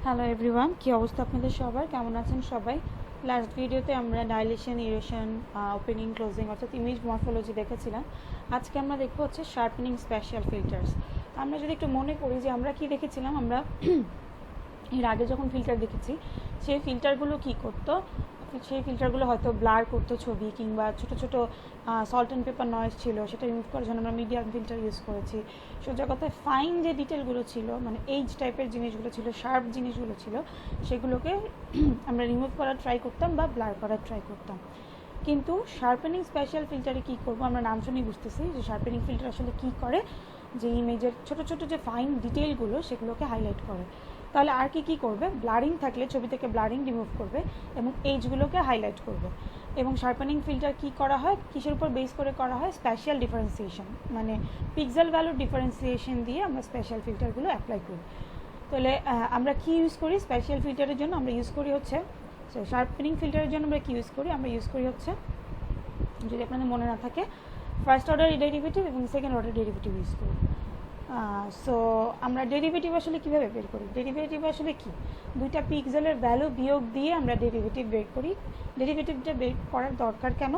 Hello everyone, কী অবস্থা আপনাদের সবার? কেমন আছেন সবাই? লাস্ট ভিডিওতে আমরা ডাইলেশন, ইরেশন, ওপেনিং, ক্লোজিং অর্থাৎ ইমেজ মরফোলজি দেখেছিলাম। আজকে আমরা দেখব হচ্ছে শার্পেনিং স্পেশাল ফিল্টার্স। আমরা যদি একটু মনে করি যে আমরা কি দেখেছিলাম, আমরা এর আগে যখন ফিল্টার দেখেছি সেই ফিল্টারগুলো কি করতো, সেই ফিল্টারগুলো হয়তো ব্লার করতো ছবি, কিংবা ছোটো ছোটো সল্ট অ্যান্ড পেপার নয়েজ ছিল, সেটা রিমুভ করার জন্য আমরা মিডিয়াম ফিল্টার ইউজ করেছি। সোজা কথায় ফাইন যে ডিটেলগুলো ছিল, মানে এইজ টাইপের জিনিসগুলো ছিল, শার্প জিনিসগুলো ছিল, সেগুলোকে আমরা রিমুভ করার ট্রাই করতাম বা ব্লার করার ট্রাই করতাম। কিন্তু শার্পেনিং স্পেশাল ফিল্টারে কী করবো, আমরা নাম শুনেই বুঝতেছি যে শার্পেনিং ফিল্টার আসলে কী করে, যে ইমেজের ছোটো ছোটো যে ফাইন ডিটেলগুলো সেগুলোকে হাইলাইট করে। তাহলে আর কি করবে, ব্লারিং থাকলে ছবি থেকে ব্লারিং রিমুভ করবে এবং এইজগুলোকে হাইলাইট করবে। এবং শার্পেনিং ফিল্টার কি করা হয়, কিসের উপর বেস করে করা হয়? স্পেশাল ডিফারেন্সিয়েশন, মানে পিক্সেল ভ্যালুর ডিফারেন্সিয়েশন দিয়ে আমরা স্পেশাল ফিল্টারগুলো অ্যাপ্লাই করি। তাহলে আমরা কি ইউজ করি স্পেশাল ফিল্টারের জন্য? আমরা ইউজ করি হচ্ছে শার্পেনিং ফিল্টারের জন্য আমরা কি ইউজ করি, আমরা ইউজ করি হচ্ছে, যদি আপনাদের মনে না থাকে, ফার্স্ট অর্ডার ডেরিভেটিভ এবং সেকেন্ড অর্ডার ডেরিভেটিভ ইউজ করি। সো আমরা ডেরিভেটিভ আসলে কীভাবে বের করি? ডেরিভেটিভ আসলে কি, দুইটা পিক্সেলের ভ্যালু বিয়োগ দিয়ে আমরা ডেরিভেটিভ বের করি। ডেরিভেটিভটা বের করার দরকার কেন?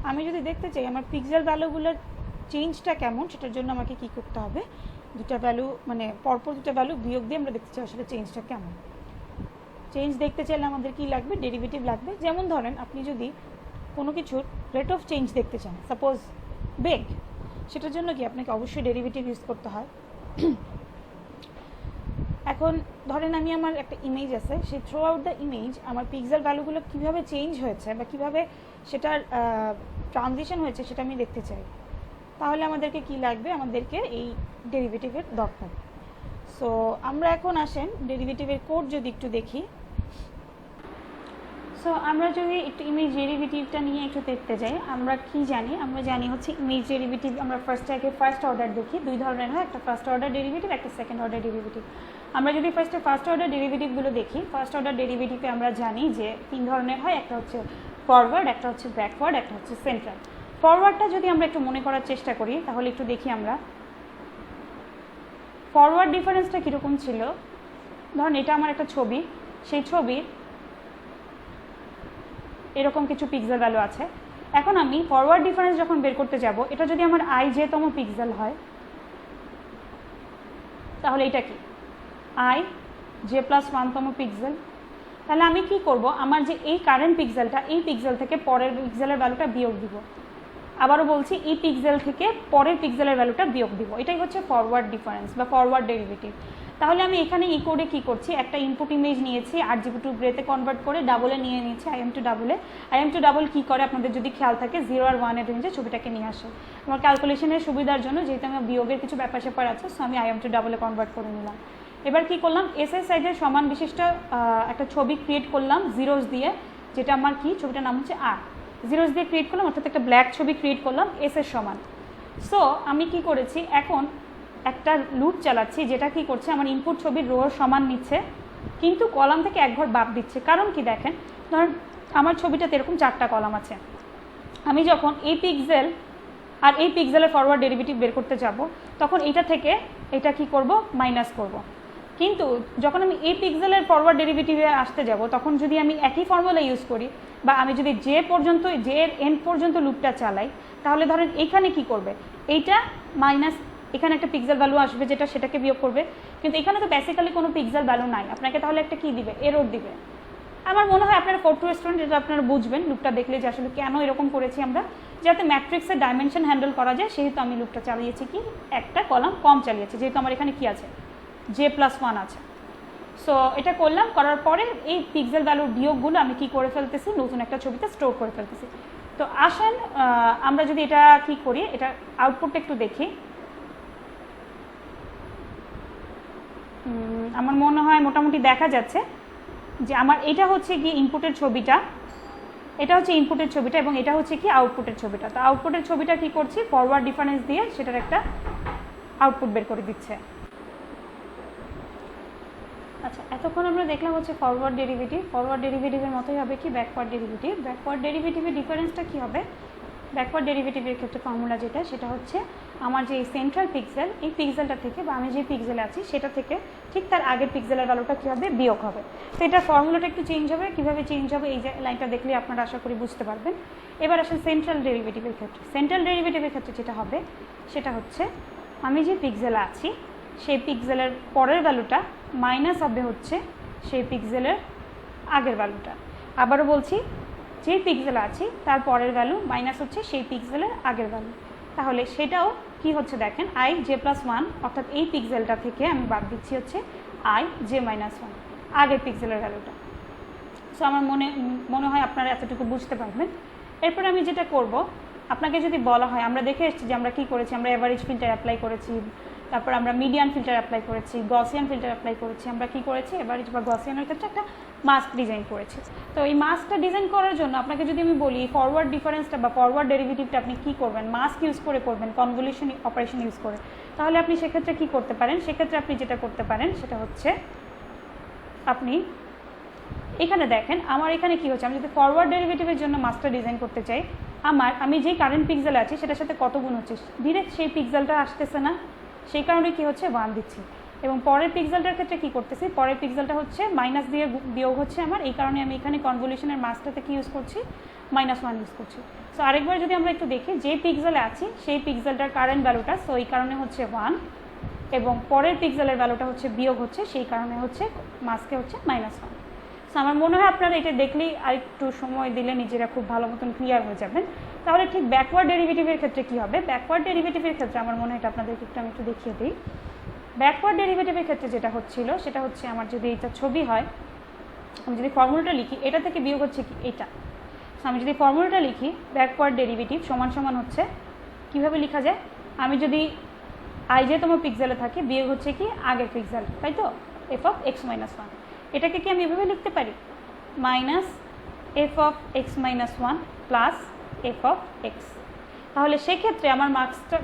আমি যদি দেখতে চাই আমার পিক্সেল ভ্যালুগুলোর চেঞ্জটা কেমন, সেটার জন্য আমাকে কি করতে হবে, দুটা ভ্যালু মানে পরপর দুটা ভ্যালু বিয়োগ দিয়ে আমরা দেখতে চাই আসলে চেঞ্জটা কেমন। চেঞ্জ দেখতে চাইলে আমাদের কি লাগবে? ডেরিভেটিভ লাগবে। যেমন ধরেন আপনি যদি কোনো কিছুর রেট অফ চেঞ্জ দেখতে চান, সাপোজ বেগ, সেটার জন্য কি আপনাকে অবশ্যই ডেরিভেটিভ ইউজ করতে হয়। এখন ধরেন আমি আমার একটা ইমেজ আছে, সেই থ্রু আউট দ্য ইমেজ আমার পিক্সেল ভ্যালুগুলো কীভাবে চেঞ্জ হয়েছে বা কীভাবে সেটার ট্রানজিশন হয়েছে সেটা আমি দেখতে চাই। তাহলে আমাদেরকে কি লাগবে? আমাদেরকে এই ডেরিভেটিভের দরকার। সো আমরা এখন আসেন ডেরিভেটিভের কোড যদি একটু দেখি। সো আমরা যদি একটু ইমেজ ডেরিভেটিভটা নিয়ে একটু দেখতে যাই, আমরা কি জানি? আমরা জানি হচ্ছে ইমেজ ডেরিভেটিভ আমরা ফার্স্ট অর্ডার দেখি, দুই ধরনের হয়, একটা ফার্স্ট অর্ডার ডেরিভেটিভ, একটা সেকেন্ড অর্ডার ডেরিভেটিভ। আমরা যদি ফার্স্ট অর্ডার ডেরিভেটিভগুলো দেখি, ফার্স্ট অর্ডার ডেরিভেটিভে আমরা জানি যে তিন ধরনের হয়, একটা হচ্ছে ফরওয়ার্ড, একটা হচ্ছে ব্যাকওয়ার্ড, একটা হচ্ছে সেন্ট্রাল। ফরওয়ার্ডটা যদি আমরা একটু মনে করার চেষ্টা করি তাহলে একটু দেখি আমরা ফরওয়ার্ড ডিফারেন্সটা কীরকম ছিল। ধরুন এটা আমার একটা ছবি, সেই ছবির এরকম কিছু পিক্সেল ভ্যালু আছে। এখন আমি ফরওয়ার্ড ডিফারেন্স যখন বের করতে যাব, এটা যদি আমার ij-তম পিক্সেল হয়, তাহলে এটা কি ij+1-তম পিক্সেল। তাহলে আমি কি করব, আমার যে এই কারেন্ট পিক্সেলটা, এই পিক্সেল থেকে পরের পিক্সেলের ভ্যালুটা বিয়োগ দিব। আবারও বলছি, এই পিক্সেল থেকে পরের পিক্সেলের ভ্যালুটা বিয়োগ দিব। এটাই হচ্ছে ফরওয়ার্ড ডিফারেন্স বা ফরওয়ার্ড ডেরিভেটিভ। তাহলে আমি এখানে এই কোডে কী করছি, একটা ইনপুট ইমেজ নিয়েছি, RGB টু গ্রেতে কনভার্ট করে ডাবলে নিয়ে নিয়েছি IM টু ডাবলে। IM টু ডাবল কী করে আপনাদের যদি খেয়াল থাকে, 0 আর 1 এর রেঞ্জে ছবিটাকে নিয়ে আসে। আমার ক্যালকুলেশনের সুবিধার জন্য, যেহেতু আমার বিয়োগের কিছু ব্যাপার স্যাপার আছে, সো আমি IM টু ডাবলে কনভার্ট করে নিলাম। এবার কি করলাম, SS সাইজের সমান বিশিষ্ট একটা ছবি ক্রিয়েট করলাম জিরোস দিয়ে, যেটা আমার কি, ছবিটার নাম হচ্ছে R। জিরোস দিয়ে ক্রিয়েট করলাম, অর্থাৎ একটা ব্ল্যাক ছবি ক্রিয়েট করলাম S এর সমান। সো আমি কি করেছি, এখন একটা লুপ চালাচ্ছি, যেটা কি করছে, আমার ইনপুট ছবির রোর সমান নিচ্ছে, কিন্তু কলাম থেকে এক ঘর বাদ দিচ্ছে। কারণ কি দেখেন, ধরুন আমার ছবিটাতে এরকম 4টা কলাম আছে। আমি যখন এই পিক্সেল আর এই পিক্সেলের ফরওয়ার্ড ডেরিভেটিভ বের করতে যাব, তখন এটা থেকে এটা কি করব, মাইনাস করব। কিন্তু যখন আমি এই পিক্সেলের ফরওয়ার্ড ডেরিভেটিভে আসতে যাব, তখন যদি আমি একই ফর্মুলা ইউজ করি, বা আমি যদি জে এর এন্ড পর্যন্ত লুপটা চালাই, তাহলে ধরেন এইখানে কি করবে, এইটা মাইনাস, এখানে একটা পিক্সেল ভ্যালু আসবে যেটা, সেটাকে বিয়োগ করবে। কিন্তু এখানে তো বেসিক্যালি কোনো পিক্সেল ভ্যালু নাই, আপনাকে তাহলে একটা কি দিবে, এরর দিবে। আমার মনে হয় আপনারা 4 2 স্টুডেন্ট, এটা আপনারা বুঝবেন লুপটা দেখলে যে আসলে কেন এরকম করেছি আমরা, যাতে ম্যাট্রিক্সের ডাইমেনশন হ্যান্ডেল করা যায়, সেহেতু আমি লুপটা চালিয়েছি কি, একটা কলাম কম চালিয়েছি, যেহেতু আমার এখানে কি আছে, j+1 আছে। সো এটা করলাম, করার পরে এই পিক্সেল ভ্যালুর বিয়োগগুলো আমি কি করে ফেলতেছি, নতুন একটা ছবিতে স্টোর করে ফেলতেছি। তো আসেন আমরা যদি এটা কি করি, এটা আউটপুটটা একটু দেখি। আমার মনে হয় মোটামুটি দেখা যাচ্ছে যে আমার এটা হচ্ছে কি ইনপুটের ছবিটা, এটা হচ্ছে ইনপুটের ছবিটা, এবং এটা হচ্ছে কি আউটপুটের ছবিটা। তো আউটপুটের ছবিটা কি করছি, ফরওয়ার্ড ডিফারেন্স দিয়ে সেটার একটা আউটপুট বের করে দিচ্ছে। আচ্ছা, এতক্ষণ আমরা দেখলাম হচ্ছে ফরওয়ার্ড ডেরিভেটিভ। ফরওয়ার্ড ডেরিভেটিভের মতোই হবে কি ব্যাকওয়ার্ড ডেরিভেটিভ। ব্যাকওয়ার্ড ডেরিভেটিভের ডিফারেন্সটা কি হবে, ব্যাকওয়ার্ড ডেরিভেটিভের ক্ষেত্রে ফর্মুলা যেটা সেটা হচ্ছে আমার যে সেন্ট্রাল পিক্সেল, এই পিক্সেলটা থেকে বা আমি যে পিক্সেলে আছি সেটা থেকে ঠিক তার আগের পিক্সেলের ভ্যালুটা কী হবে, বিয়োগ হবে। তো এটার ফর্মুলাটা একটু চেঞ্জ হবে। কীভাবে চেঞ্জ হবে এই যে লাইনটা দেখলে আপনারা আশা করি বুঝতে পারবেন। এবার আসেন সেন্ট্রাল ডেরিভেটিভের ক্ষেত্রে। সেন্ট্রাল ডেরিভেটিভের ক্ষেত্রে যেটা হবে সেটা হচ্ছে আমি যে পিক্সেলে আছি সেই পিক্সেলের পরের ভ্যালুটা মাইনাস হবে হচ্ছে সেই পিক্সেলের আগের ভ্যালুটা। আবারও বলছি, যে পিক্সেলে আছি তার পরের ভ্যালু মাইনাস হচ্ছে সেই পিক্সেলের আগের ভ্যালু। তাহলে সেটাও কি হচ্ছে দেখেন, i j+1, অর্থাৎ এই পিক্সেলটা থেকে আমি বাদ দিচ্ছি হচ্ছে i j-1 আগের পিক্সেলের ভ্যালুটা। সো আমার মনে হয় আপনারা এতটুকু বুঝতে পারবেন। এরপরে আমি যেটা করব, আপনাকে যদি বলা হয়, আমরা দেখে এসেছি যে আমরা কী করেছি, আমরা এভারেজ ফিল্টার অ্যাপ্লাই করেছি, তারপর আমরা মিডিয়ান ফিল্টার অ্যাপ্লাই করেছি, গসিয়ান ফিল্টার অ্যাপ্লাই করেছি। আমরা কী করেছি, এভারেজ বা গসিয়ানের ক্ষেত্রে একটা মাস্ক ডিজাইন করেছি। তো এই মাস্কটা ডিজাইন করার জন্য আপনাকে যদি আমি বলি ফরওয়ার্ড ডিফারেন্সটা বা ফরওয়ার্ড ডেরিভেটিভটা আপনি কী করবেন, মাস্ক ইউজ করে করবেন, কনভলিউশন অপারেশন ইউজ করে, তাহলে আপনি সেক্ষেত্রে কী করতে পারেন, সেক্ষেত্রে আপনি যেটা করতে পারেন সেটা হচ্ছে আপনি এখানে দেখেন আমার এখানে কী হচ্ছে, আমি যদি ফরওয়ার্ড ডেরিভেটিভের জন্য মাস্কটা ডিজাইন করতে চাই, আমি যেই কারেন্ট পিক্সেল আছে সেটার সাথে কত গুণ হচ্ছে, ডিরেক্ট সেই পিক্সেলটা আসতেছে না, সেই কারণে কী হচ্ছে 1 দিচ্ছি। এবং পরের পিক্সেলটার ক্ষেত্রে কী করতেছি, পরের পিক্সেলটা হচ্ছে মাইনাস দিয়ে বিয়োগ হচ্ছে আমার, এই কারণে আমি এখানে কনভলিউশনের মাস্কটাতে কী ইউজ করছি, -1 ইউজ করছি। সো আরেকবার যদি আমরা একটু দেখি, যে পিক্সেলে আছি সেই পিক্সেলটার কারেন্ট ভ্যালুটা, সো এই কারণে হচ্ছে 1, এবং পরের পিক্সেলের ভ্যালুটা হচ্ছে বিয়োগ হচ্ছে, সেই কারণে হচ্ছে মাস্কে হচ্ছে -1। সো আমার মনে হয় আপনারা এটা দেখলেই আরেকটু সময় দিলে নিজেরা খুব ভালো মতন ক্লিয়ার হয়ে যাবেন। তাহলে ঠিক ব্যাকওয়ার্ড ডেরিভেটিভের ক্ষেত্রে কী হবে, ব্যাকওয়ার্ড ডেরিভেটিভের ক্ষেত্রে আমার মনে হয় এটা আপনাদেরকে আমি একটু দেখিয়ে দিই। ব্যাকওয়ার্ড ডেরিভেটিভের ক্ষেত্রে যেটা হচ্ছিল সেটা হচ্ছে আমার যদি এটা ছবি হয়, আমি যদি ফর্মুলাটা লিখি, এটা থেকে বিয়োগ হচ্ছে কি এটা। সো আমি যদি ফর্মুলাটা লিখি, ব্যাকওয়ার্ড ডেরিভেটিভ সমান সমান হচ্ছে, কীভাবে লেখা যায়, আমি যদি তম পিক্সেলে থাকি, বিয়োগ হচ্ছে কি আগের পিক্সেল, তাই তো, f(x-1), এটাকে কি আমি এভাবে লিখতে পারি, -f(x-1) প্লাস f(x). তাহলে সেক্ষেত্রে আমার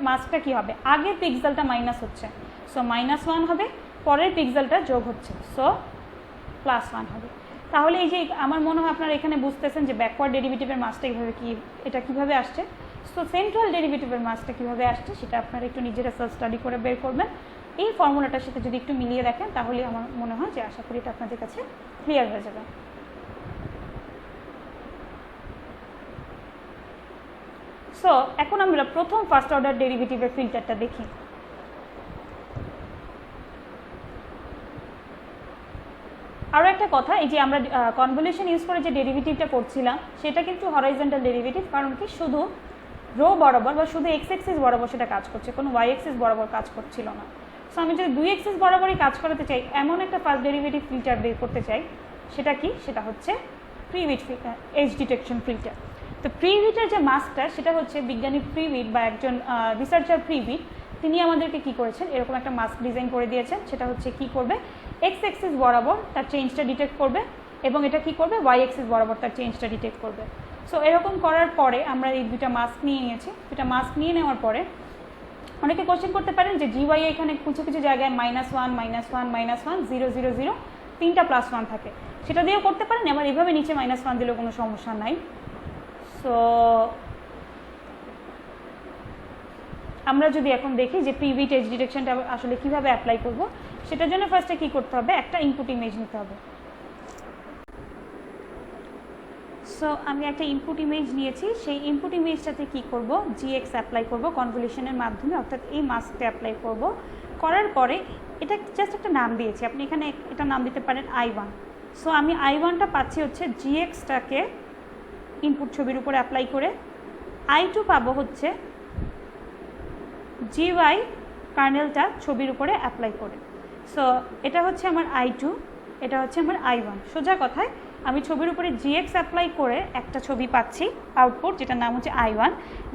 মাস্কটা কী হবে, আগের পিক্সেলটা মাইনাস হচ্ছে, সো -1 হবে, পরের পিক্সেলটা যোগ হচ্ছে, সো +1 হবে। তাহলে এই যে আমার মনে হয় আপনারা এখানে বুঝতেছেন যে ব্যাকওয়ার্ড ডেরিভেটিভের মাসটা এইভাবে এটা কীভাবে আসছে। সো সেন্ট্রাল ডেরিভেটিভের মাসটা কীভাবে আসছে সেটা আপনারা একটু নিজেরা সেলফ স্টাডি করে বের করবেন। এই ফর্মুলাটার সাথে যদি একটু মিলিয়ে দেখেন তাহলে আমার মনে হয় যে আশা করি এটা আপনাদের কাছে ক্লিয়ার হয়ে যাবে। সো এখন আমরা প্রথম ফার্স্ট অর্ডার ডেরিভেটিভের ফিল্টারটা দেখি। আরও একটা কথা, এই যে আমরা কনভলিউশন ইউজ করে যে ডেরিভেটিভটা করছিলাম সেটা কিন্তু হরাইজন্টাল ডেরিভেটিভ, কারণ কি শুধু রো বরাবর বা শুধু এক্স এক্সিস বরাবর সেটা কাজ করছে, কোনো ওয়াই এক্সিস বরাবর কাজ করছিল না। সো আমি যদি 2 এক্সিস বরাবরই কাজ করাতে চাই, এমন একটা ফার্স্ট ডেরিভেটিভ ফিল্টার বের করতে চাই, সেটা কি, সেটা হচ্ছে প্রিভিট এজ ডিটেকশন ফিল্টার। তো প্রিভিটের যে মাস্কটা সেটা হচ্ছে বিজ্ঞানী প্রিভিট বা একজন রিসার্চার প্রিভিট, তিনি আমাদেরকে কি করেছেন, এরকম একটা মাস্ক ডিজাইন করে দিয়েছেন। সেটা হচ্ছে কি করবে, এক্স এক্সিস বরাবর তার চেঞ্জটা ডিটেক্ট করবে এবং এটা কি করবে, ওয়াই এক্সিস বরাবর তার চেঞ্জটা ডিটেক্ট করবে। সো এরকম করার পরে আমরা এই দুটা মাস্ক নিয়ে নিয়েছি। দুটা মাস্ক নিয়ে নেওয়ার পরে অনেকে কোশ্চেন করতে পারেন যে জিওয়াই এখানে কিছু কিছু জায়গায় -1 -1 -1 0 0 0 তিনটা +1 থাকে, সেটা দিয়েও করতে পারেন, আবার এইভাবে নিচে -1 দিলেও কোনো সমস্যা নাই। সো আমরা যদি এখন দেখি যে প্রিভিট এজ ডিটেকশনটা আসলে কীভাবে অ্যাপ্লাই করব, সেটার জন্য ফার্স্টে কী করতে হবে, একটা ইনপুট ইমেজ নিতে হবে। সো আমি একটা ইনপুট ইমেজ নিয়েছি, সেই ইনপুট ইমেজটাতে কী করব, জিএক্স অ্যাপ্লাই করব কনভলিউশনের মাধ্যমে, অর্থাৎ এই মাস্কটা অ্যাপ্লাই করব। করার পরে এটা জাস্ট একটা নাম দিয়েছি, আপনি এখানে এটা নাম দিতে পারেন I1। সো আমি I1টা পাচ্ছি হচ্ছে জিএক্সটাকে ইনপুট ছবির উপরে অ্যাপ্লাই করে, I2 পাবো হচ্ছে জিওয়াই কার্নেলটা ছবির উপরে অ্যাপ্লাই করে। সো এটা হচ্ছে আমার I2, এটা হচ্ছে আমার I1। সোজা কথায় আমি ছবির উপরে জিএক্স অ্যাপ্লাই করে একটা ছবি পাচ্ছি আউটপুট, যেটার নাম হচ্ছে I1,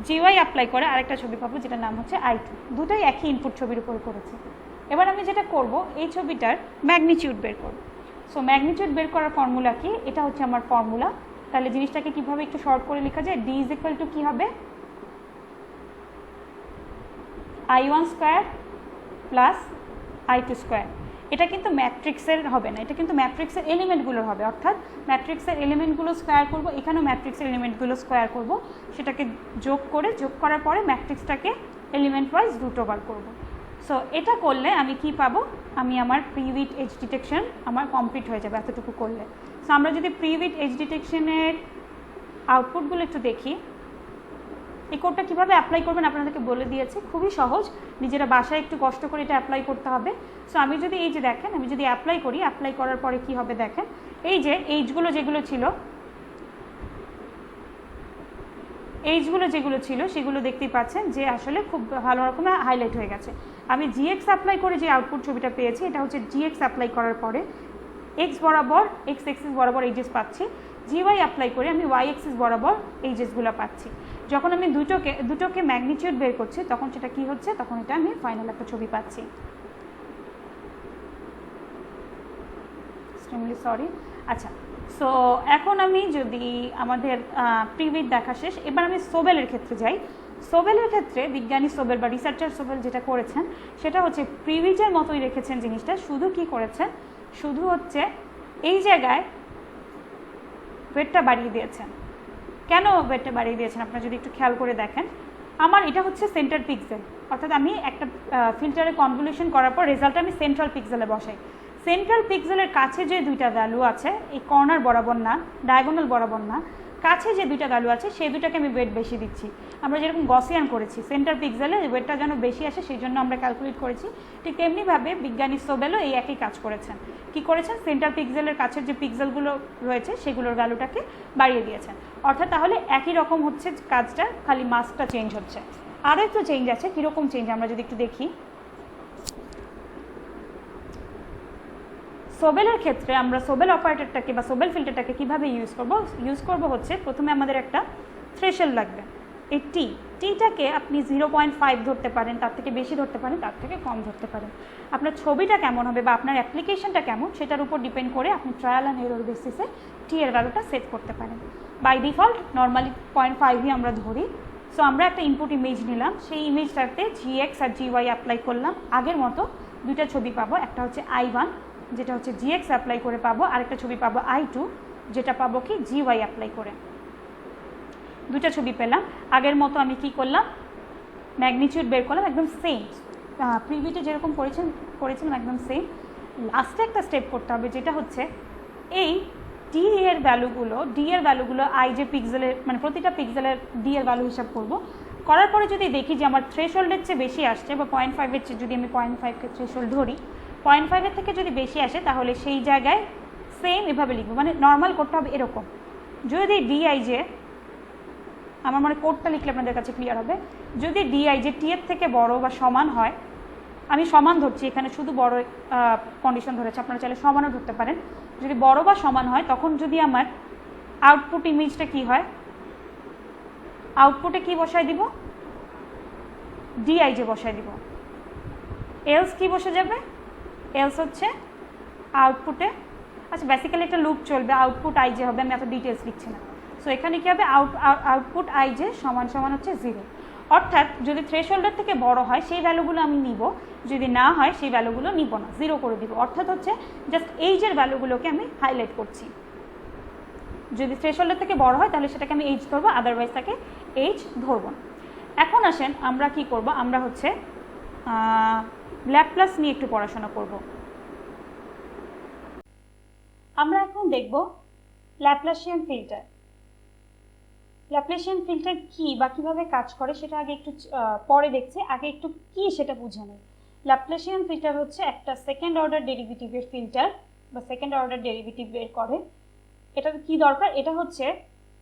জিওয়াই অ্যাপ্লাই করে আরেকটা ছবি পাবো যেটার নাম হচ্ছে I2। দুটাই একই ইনপুট ছবির উপরে করেছি। এবার আমি যেটা করব, এই ছবিটার ম্যাগনিটিউড বের করব। সো ম্যাগনিটিউড বের করার ফর্মুলা কি, এটা হচ্ছে আমার ফর্মুলা। তাহলে জিনিসটাকে কীভাবে একটু শর্ট করে লেখা যায়, D = কী হবে, I1² + I2²। এটা কিন্তু ম্যাট্রিক্সের হবে না, এটা কিন্তু ম্যাট্রিক্সের এলিমেন্টগুলোর হবে, অর্থাৎ ম্যাট্রিক্সের এলিমেন্টগুলো স্কোয়ার করব, এখানেও ম্যাট্রিক্সের এলিমেন্টগুলো স্কোয়ার করব, সেটাকে যোগ করার পরে ম্যাট্রিক্সটাকে এলিমেন্ট ওয়াইজ রুট ওভার করব। সো এটা করলে আমি কি পাবো, আমি আমার প্রিউইড এজ ডিটেকশন আমার কমপ্লিট হয়ে যাবে এতটুকু করলে। সো আমরা যদি প্রিউইড এজ ডিটেকশনের আউটপুটগুলো একটু দেখি, এই কোডটা কীভাবে অ্যাপ্লাই করবেন আপনাদেরকে বলে দিয়েছি, খুবই সহজ, নিজেরা বাসায় একটু কষ্ট করে এটা অ্যাপ্লাই করতে হবে। সো আমি যদি এই যে দেখেন, আমি যদি অ্যাপ্লাই করি, অ্যাপ্লাই করার পরে কি হবে দেখেন, এই যে এইজগুলো যেগুলো ছিল সেগুলো দেখতেই পাচ্ছেন যে আসলে খুব ভালো রকমের হাইলাইট হয়ে গেছে। আমি জিএক্স অ্যাপ্লাই করে যে আউটপুট ছবিটা পেয়েছি, এটা হচ্ছে জিএক্স অ্যাপ্লাই করার পরে এক্স বরাবর এক্স এক্সিস বরাবর এইজেস পাচ্ছি, জিওয়াই অ্যাপ্লাই করে আমি ওয়াই এক্সিস বরাবর এইজেসগুলো পাচ্ছি। যখন আমি দুটোকে ম্যাগনিটিউড বের করছি তখন সেটা কি হচ্ছে, তখন এটা আমি ফাইনাল একটা ছবি পাচ্ছি। Extremely sorry. আচ্ছা, সো এখন আমি যদি আমাদের প্রিভিড দেখা শেষ, এবার আমি সোবেলের ক্ষেত্রে যাই। সোবেলের ক্ষেত্রে বিজ্ঞানী সোবেল বা রিসার্চার সোবেল যেটা করেছেন সেটা হচ্ছে প্রিভিডের মতোই রেখেছেন জিনিসটা, শুধু কি করেছেন, শুধু হচ্ছে এই জায়গায় ওয়েটটা বাড়িয়ে দিয়েছেন। কেন ওয়েটটা বাড়িয়ে দিয়েছেন আপনারা যদি একটু খেয়াল করে দেখেন, আমার এটা হচ্ছে সেন্টার পিক্সেল, অর্থাৎ আমি একটা ফিল্টারে কনভলিউশন করার পর রেজাল্টটা আমি সেন্ট্রাল পিক্সেলে বসাই। সেন্ট্রাল পিক্সেলের কাছে যে দুইটা ভ্যালু আছে, এই কর্নার বরাবর না, ডায়াগোনাল বরাবর না, কাছে যে দুইটা ভ্যালু আছে সেই দুটাকে আমি ওয়েট বেশি দিচ্ছি। আমরা যেরকম গসিয়ান করেছি, সেন্টার পিক্সেলে ওয়েটটা যেন বেশি আসে সেই জন্য আমরা ক্যালকুলেট করেছি, ঠিক তেমনিভাবে বিজ্ঞানী সোবেলও এই একই কাজ করেছেন। কি করেছেন, সেন্টার পিক্সেলের কাছের যে পিক্সেলগুলো রয়েছে সেগুলোর ভ্যালুটাকে বাড়িয়ে দিয়েছেন। অর্থাৎ তাহলে একই রকম হচ্ছে কাজটা, খালি মাস্কটা চেঞ্জ হচ্ছে। আরও একটু চেঞ্জ আছে, কীরকম চেঞ্জ আমরা যদি একটু দেখি। সোবেলের ক্ষেত্রে আমরা সোবেল অপারেটরটাকে বা সোবেল ফিল্টারটাকে কীভাবে ইউজ করব হচ্ছে, প্রথমে আমাদের একটা থ্রেশহোল্ড লাগবে। এই টিটাকে আপনি 0.5 ধরতে পারেন, তার থেকে বেশি ধরতে পারেন, তার থেকে কম ধরতে পারেন। আপনার ছবিটা কেমন হবে বা আপনার অ্যাপ্লিকেশনটা কেমন সেটার উপর ডিপেন্ড করে আপনি ট্রায়াল অ্যান্ড এরর বেসিসে টি এর ভ্যালুটা সেট করতে পারেন। বাই ডিফল্ট নর্মালি 0.5ই আমরা ধরি। সো আমরা একটা ইনপুট ইমেজ নিলাম, সেই ইমেজটাতে জিএক্স আর জিওয়াই অ্যাপ্লাই করলাম, আগের মতো দুইটা ছবি পাবো, একটা হচ্ছে I1 যেটা হচ্ছে জিএক্স অ্যাপ্লাই করে পাবো, আরেকটা ছবি পাবো I2 যেটা পাবো কি জিওয়াই অ্যাপ্লাই করে। দুটা ছবি পেলাম, আগের মতো আমি কি করলাম, ম্যাগনিটিউড বের করলাম, একদম সেম প্রিভিউতে যেরকম করেছিলাম একদম সেম। লাস্টে একটা স্টেপ করতে হবে, যেটা হচ্ছে এই ডি এর ভ্যালুগুলো আই যে পিক্সেলের মানে প্রতিটা পিক্সেলের ডি এর ভ্যালু হিসাব করব। করার পরে যদি দেখি যে আমার থ্রেশহোল্ডের চেয়ে বেশি আসছে বা 0.5-এর চেয়ে, যদি আমি 0.5কে থ্রেশহোল্ড ধরি, 0.5-এর থেকে যদি বেশি আসে তাহলে সেই জায়গায় সেম এভাবে লিখবো, মানে নর্মাল করতে হবে এরকম। যদি ডিআইজে, আমার মানে কোডটা লিখলে আপনাদের কাছে ক্লিয়ার হবে, যদি ডিআইজে টি এর থেকে বড় বা সমান হয়, আমি সমান ধরছি এখানে, শুধু বড় কন্ডিশন ধরেছে, আপনারা চাইলে সমানও ধরতে পারেন। যদি বড় বা সমান হয় তখন যদি আমার আউটপুট ইমেজটা কি হয়, আউটপুটে কি বসাই দিব, ডিআইজে বসাই দিব। এলস কি বসে যাবে, এলস হচ্ছে আউটপুটে, আচ্ছা বেসিক্যালি একটা লুপ চলবে, আউটপুট আইজে হবে, আমি এত ডিটেলস লিখছি না। সো এখানে কি হবে, আউটপুট আইজে সমান সমান হচ্ছে 0। অর্থাৎ যদি থ্রেশহোল্ডের থেকে বড় হয় সেই ভ্যালুগুলো আমি নিব, যদি না হয় সেই ভ্যালুগুলো নিব না, 0 করে দিব। অর্থাৎ হচ্ছে জাস্ট এইজের ভ্যালুগুলোকে আমি হাইলাইট করছি। যদি থ্রেশহোল্ডের থেকে বড় হয় তাহলে সেটাকে আমি এইজ ধরবো, আদারওয়াইজ তাকে এইজ ধরবো না। এখন আসেন আমরা কি করব, আমরা হচ্ছে ল্যাপ্লাস নিয়ে একটু পড়াশোনা করব। আমরা এখন দেখব ল্যাপ্লাসিয়ান ফিল্টার। ল্যাপ্লাসিয়ান ফিল্টার কি বা কিভাবে কাজ করে সেটা আগে একটু পরে দেখছি, আগে একটু কি সেটা বুঝে নিই। ল্যাপ্লাসিয়ান ফিল্টার হচ্ছে একটা সেকেন্ড অর্ডার ডেরিভেটিভের ফিল্টার বা সেকেন্ড অর্ডার ডেরিভেটিভ বের করে। এটার কি দরকার, এটা হচ্ছে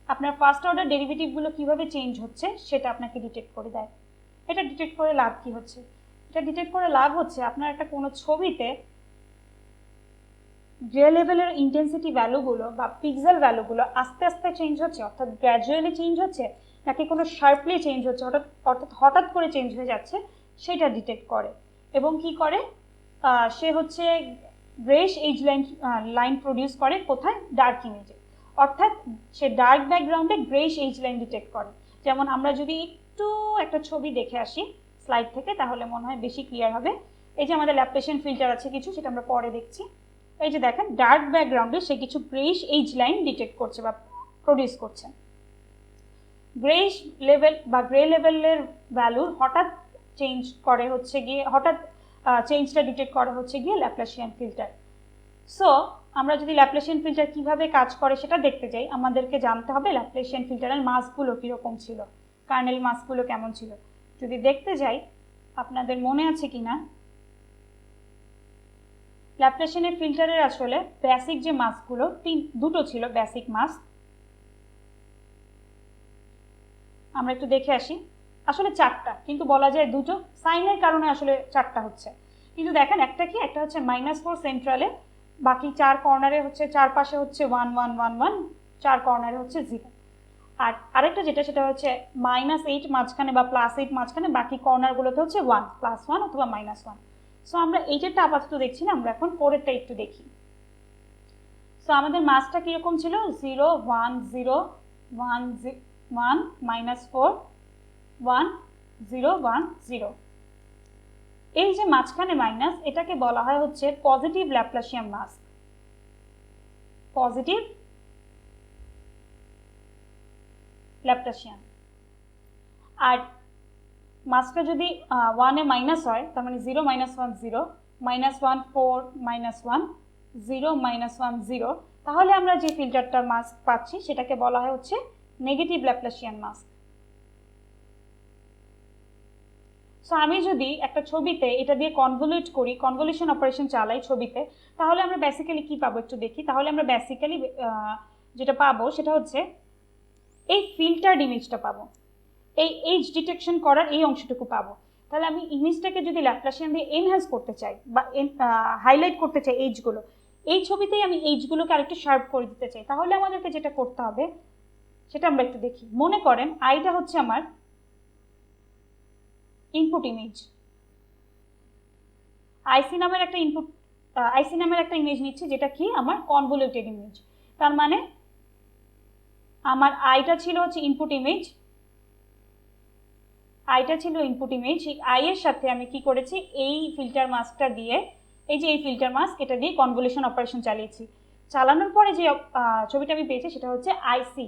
আপনার ফার্স্ট অর্ডার ডেরিভেটিভগুলো কিভাবে চেঞ্জ হচ্ছে সেটা আপনাকে ডিটেক্ট করে দেয়। এটা ডিটেক্ট করে লাভ কি হচ্ছে, এটা ডিটেক্ট করে লাভ হচ্ছে আপনার একটা কোনো ছবিতে গ্রে লেভেলের ইন্টেন্সিটি ভ্যালুগুলো বা পিক্সেল ভ্যালুগুলো আস্তে আস্তে চেঞ্জ হচ্ছে, অর্থাৎ গ্র্যাজুয়ালি চেঞ্জ হচ্ছে, নাকি কোনো শার্পলি চেঞ্জ হচ্ছে, অর্থাৎ হঠাৎ করে চেঞ্জ হয়ে যাচ্ছে, সেটা ডিটেক্ট করে। এবং কি করে, সে হচ্ছে গ্রেইশ এইজ লাইন প্রডিউস করে কোথায়, ডার্ক ইমেজে। অর্থাৎ সে ডার্ক ব্যাকগ্রাউন্ডে গ্রেইশ এইজ লাইন ডিটেক্ট করে। যেমন আমরা যদি একটু একটা ছবি দেখে আসি স্লাইড থেকে, তাহলে মনে হয় বেশি ক্লিয়ার হবে। এই যে আমাদের ল্যাপ্লেশিয়ান ফিল্টার আছে কিছু, সেটা আমরা পরে দেখছি। এই যে দেখেন ডার্ক ব্যাকগ্রাউন্ডে সে কিছু গ্রেইশ এইজ লাইন ডিটেক্ট করছে বা প্রডিউস করছে। গ্রেইশ লেভেল বা গ্রে লেভেলের ভ্যালুর হঠাৎ চেঞ্জ করে হচ্ছে গিয়ে, হঠাৎ চেঞ্জটা ডিটেক্ট করা হচ্ছে গিয়ে ল্যাপ্লেশিয়ান ফিল্টার। সো আমরা যদি ল্যাপ্লেশিয়ান ফিল্টার কিভাবে কাজ করে সেটা দেখতে যাই, আমাদেরকে জানতে হবে ল্যাপ্লেশিয়ান ফিল্টারের মাস্কগুলো কীরকম ছিল, কার্নেল মাস্কগুলো কেমন ছিল। যদি দেখতে যাই আপনাদের মনে আছে কি না, ল্যাপ্লেশিয়ানের ফিল্টারের আসলে বেসিক যে মাস্কগুলো দুটো ছিল বেসিক মাস্ক। আমরা একটু দেখে আসি, আসলে চারটা, কিন্তু বলা যায় দুটো, সাইনের কারণে আসলে চারটা হচ্ছে। কিন্তু দেখেন একটা কি, একটা হচ্ছে -4 সেন্ট্রালে, বাকি 4 কর্নারে হচ্ছে, চারপাশে হচ্ছে 1 1 1 1, 4 কর্নারে হচ্ছে 0। আর আরেকটা যেটা সেটা হচ্ছে -8 মাঝখানে বা +8 মাঝখানে, বাকি কর্নারগুলোতে হচ্ছে 1, +1 অথবা -1। সো আমরা এইটারটা আপাতত দেখছি না, আমরা এখন পরেরটা একটু দেখি। সো আমাদের মাসটা কিরকম ছিল, 0 1 0 1 1 -4 1 0 1 0। এই যে মাঝখানে মাইনাস, এটাকে বলা হয় হচ্ছে positive Laplacian mask, positive Laplacian. আর মাস্কটা যদি 1 এ মাইনাস হয়, তার মানে 0 -1 0 -1 4 -1 0 -1 0, তাহলে আমরা যে ফিল্টারটার মাস্ক পাচ্ছি সেটাকে বলা হয় হচ্ছে নেগেটিভ ল্যাপ্লাসিয়ান মাস্ক। সো আমি যদি একটা ছবিতে এটা দিয়ে কনভলিউট করি, কনভলিউশন অপারেশন চালাই ছবিতে, তাহলে আমরা বেসিক্যালি কি পাবো একটু দেখি। তাহলে আমরা বেসিক্যালি যেটা পাবো সেটা হচ্ছে এই ফিল্টার্ড ইমেজটা পাবো, এই এজ ডিটেকশন করার এই অংশটুকু পাবো। তাহলে আমি ইমেজটাকে যদি ল্যাপ্লাসিয়ান দিয়ে এনহ্যান্স করতে চাই বা হাইলাইট করতে চাই এইজগুলো, এই ছবিতেই আমি এইজগুলোকে আরেকটু শার্প করে দিতে চাই, তাহলে আমাদেরকে যেটা করতে হবে সেটা আমরা একটু দেখি। মনে করেন আইটা হচ্ছে আমার ইনপুট ইমেজ, আইসি নামের একটা ইমেজ নিচ্ছি, যেটা কি আমার কনভলিউটেড ইমেজ। তার মানে আমার আইটা ছিল হচ্ছে ইনপুট ইমেজ, এই আই এর সাথে আমি কি করেছি, এই ফিল্টার মাস্কটা দিয়ে, এই যে এই ফিল্টার মাস্ক, এটা দিয়ে কনভলিউশন অপারেশন চালিয়েছি। চালানোর পরে যে ছবিটা আমি পেয়েছি সেটা হচ্ছে আইসি।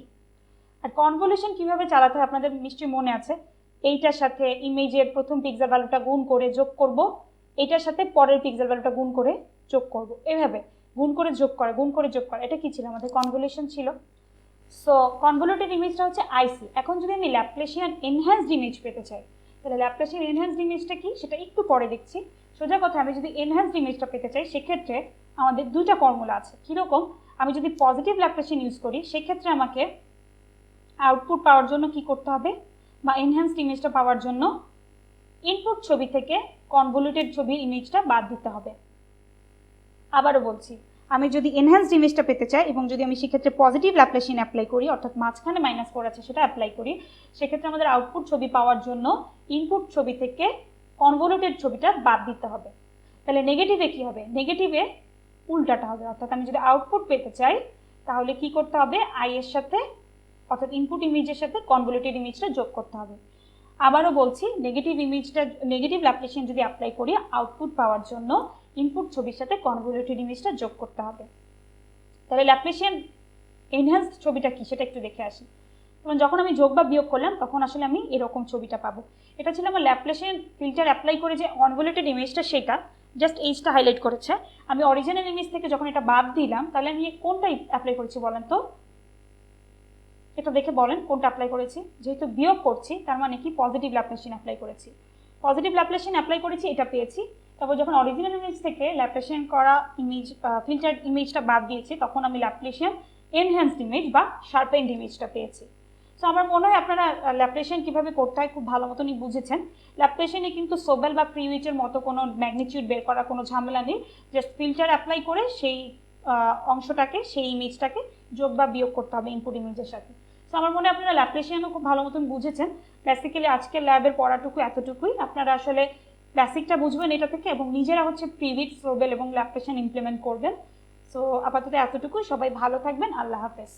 আর কনভলিউশন কিভাবে চালাতে হয় আপনাদের নিশ্চয়ই মনে আছে, এইটার সাথে ইমেজের প্রথম পিক্সেল ভ্যালুটা গুণ করে যোগ করব, এইটার সাথে পরের পিক্সেল ভ্যালুটা গুণ করে যোগ করব, এভাবে গুণ করে যোগ করা, গুণ করে যোগ করা, এটা কি ছিল, আমাদের কনভলিউশন ছিল। সো কনভলিউটেড ইমেজটা হচ্ছে আইসি। এখন যদি আমি ল্যাপ্লেশিয়ান এনহ্যান্সড ইমেজ পেতে চাই, তাহলে ল্যাপ্লেশিয়ান এনহ্যান্সড ইমেজটা কি সেটা একটু পরে দেখছি। সোজা কথা, আমি যদি এনহ্যান্সড ইমেজটা পেতে চাই সেক্ষেত্রে আমাদের দুইটা ফর্মুলা আছে। কীরকম, আমি যদি পজিটিভ ল্যাপ্লেশিয়ান ইউজ করি সেক্ষেত্রে আমাকে আউটপুট পাওয়ার জন্য কি করতে হবে, বা এনহ্যান্সড ইমেজটা পাওয়ার জন্য ইনপুট ছবি থেকে কনভলিউটেড ছবির ইমেজটা বাদ দিতে হবে। আবারও বলছি, আমি যদি এনহ্যান্সড ইমেজটা পেতে চাই এবং যদি আমি সেক্ষেত্রে পজিটিভ ল্যাপ্লেশিয়ান অ্যাপ্লাই করি, অর্থাৎ মাঝখানে -4 আছে সেটা অ্যাপ্লাই করি, সেক্ষেত্রে আমাদের আউটপুট ছবি পাওয়ার জন্য ইনপুট ছবি থেকে কনভলিউটেড ছবিটা বাদ দিতে হবে। তাহলে নেগেটিভে কি হবে, নেগেটিভে উল্টাটা হবে, অর্থাৎ আমি যদি আউটপুট পেতে চাই তাহলে কি করতে হবে, আই এর সাথে অর্থাৎ ইনপুট ইমেজের সাথে কনভলিউটেড ইমেজটা যোগ করতে হবে। আবারও বলছি, নেগেটিভ ল্যাপ্লেশিয়ান যদি অ্যাপ্লাই করি, আউটপুট পাওয়ার জন্য ইনপুট ছবির সাথে কনভলিউটেড ইমেজটা যোগ করতে হবে। তাহলে ল্যাপ্লেশিয়ান এনহ্যান্সড ছবিটা কি সেটা একটু দেখে আসি। যখন আমি যোগ বা বিয়োগ করলাম তখন আসলে আমি এরকম ছবিটা পাবো। এটা ছিল আমার ল্যাপ্লেশিয়ান ফিল্টার অ্যাপ্লাই করে যে কনভলিউটেড ইমেজটা, সেটা জাস্ট এইজটা হাইলাইট করেছে। আমি অরিজিনাল ইমেজ থেকে যখন এটা বাদ দিলাম, তাহলে আমি কোনটা অ্যাপ্লাই করেছি বলেন তো, এটা দেখে বলেন কোনটা অ্যাপ্লাই করেছি। যেহেতু বিয়োগ করছি তার মানে কি, পজিটিভ ল্যাপ্লেশিয়ান অ্যাপ্লাই করেছি। পজিটিভ ল্যাপ্লেশিয়ান অ্যাপ্লাই করেছি, এটা পেয়েছি। তারপর যখন অরিজিনাল ইমেজ থেকে ল্যাপ্লেশিয়ান করা ইমেজ ফিল্টার্ড ইমেজটা বাদ দিয়েছি, তখন আমি ল্যাপ্লেশিয়ান এনহ্যান্সড ইমেজ বা শার্পেন্ড ইমেজটা পেয়েছি। সো আমার মনে হয় আপনারা ল্যাপ্লেশিয়ান কীভাবে করতে হয় খুব ভালো মতনই বুঝেছেন। ল্যাপ্লেশিয়ানে কিন্তু সোবেল বা ফ্রিউইচের মতো কোনো ম্যাগনিটিউড বের করা কোনো ঝামেলা নেই, জাস্ট ফিল্টার অ্যাপ্লাই করে সেই অংশটাকে, সেই ইমেজটাকে যোগ বা বিয়োগ করতে হবে ইনপুট ইমেজের সাথে। সো আমার মনে হয় আপনারা ল্যাপ্লেশিয়ানও খুব ভালো মতন বুঝেছেন। বেসিক্যালি আজকের ল্যাবের পড়াটুকু এতটুকুই, আপনারা আসলে বেসিকটা বুঝবেন এটা থেকে এবং নিজেরা হচ্ছে প্রিভিট, সোবেল এবং ল্যাপ্লেশিয়ান ইমপ্লিমেন্ট করবেন। সো আপাতত এতটুকুই, সবাই ভালো থাকবেন, আল্লাহ হাফেজ।